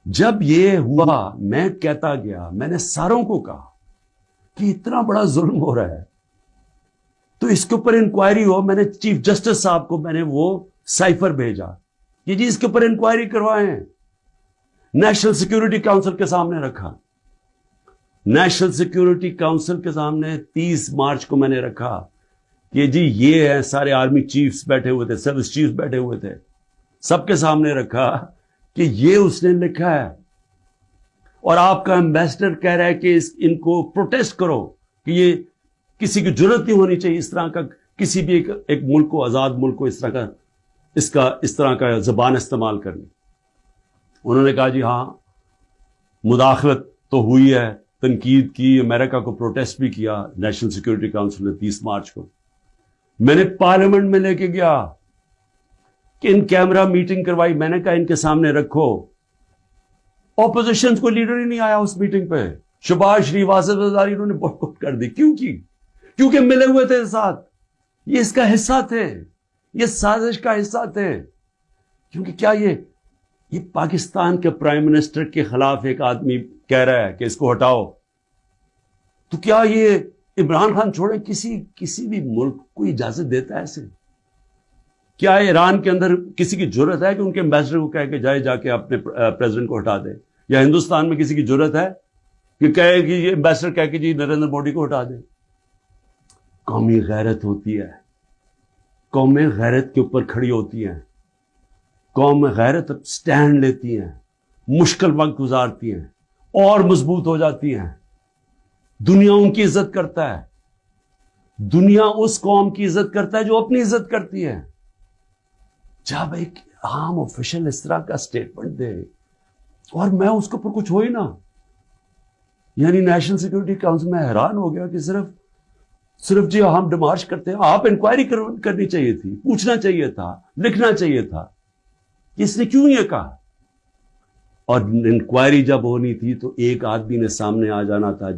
جب یہ ہوا میں کہتا گیا، میں نے ساروں کو کہا کہ اتنا بڑا ظلم ہو رہا ہے تو اس کے اوپر انکوائری ہو. میں نے چیف جسٹس صاحب کو میں نے وہ سائفر بھیجا کہ جی اس کے اوپر انکوائری کروائیں. نیشنل سیکیورٹی کاؤنسل کے سامنے رکھا. نیشنل سیکیورٹی کاؤنسل کے سامنے 30 مارچ کو میں نے رکھا کہ جی یہ ہیں سارے آرمی چیفز بیٹھے ہوئے تھے، سروس چیفز بیٹھے ہوئے تھے، سب کے سامنے رکھا کہ یہ اس نے لکھا ہے اور آپ کا ایمبیسڈر کہہ رہا ہے کہ ان کو پروٹیسٹ کرو کہ یہ کسی کی جرت نہیں ہونی چاہیے اس طرح کا، کسی بھی ایک ملک کو، آزاد ملک کو اس طرح کا زبان استعمال کرنی. انہوں نے کہا جی ہاں مداخلت تو ہوئی ہے، تنقید کی، امریکہ کو پروٹیسٹ بھی کیا نیشنل سیکیورٹی کاؤنسل نے 30 مارچ کو. میں نے پارلیمنٹ میں لے کے گیا کہ ان کیمرہ میٹنگ کروائی. میں نے کہا ان کے سامنے رکھو. اپوزیشن کو لیڈر ہی نہیں آیا اس میٹنگ پہ. شہباز شریف، آصف زرداری انہوں نے بائیکاٹ کر دی. کیوں کی؟ کیونکہ ملے ہوئے تھے ساتھ، یہ اس کا حصہ تھے، یہ سازش کا حصہ تھے. کیونکہ کیا یہ پاکستان کے پرائم منسٹر کے خلاف ایک آدمی کہہ رہا ہے کہ اس کو ہٹاؤ، تو کیا یہ عمران خان چھوڑیں کسی بھی ملک کو اجازت دیتا ہے ایسے؟ کیا ایران کے اندر کسی کی جرت ہے کہ ان کے ایمبیسڈر کو کہے کہ جا کے اپنے پریزیڈنٹ کو ہٹا دے؟ یا ہندوستان میں کسی کی جرت ہے کہ کہے کہ یہ ایمبیسڈر کہے کہ جی نریندر مودی کو ہٹا دے؟ قومی غیرت ہوتی ہے، قومیں غیرت کے اوپر کھڑی ہوتی ہیں، قوم غیرت سٹینڈ لیتی ہیں، مشکل وقت گزارتی ہیں اور مضبوط ہو جاتی ہیں. دنیا ان کی عزت کرتا ہے، دنیا اس قوم کی عزت کرتا ہے جو اپنی عزت کرتی ہے. جب ایک عام آفیشل اس طرح کا سٹیٹمنٹ دے اور میں اس کے اوپر کچھ ہو ہی نا، یعنی نیشنل سیکیورٹی کاؤنسل میں حیران ہو گیا کہ صرف جی ہم ڈیمارش کرتے ہیں. آپ انکوائری کرنی چاہیے تھی، پوچھنا چاہیے تھا، لکھنا چاہیے تھا اس نے کیوں یہ کہا. اور انکوائری جب ہونی تھی تو ایک آدمی نے سامنے آ جانا تھا.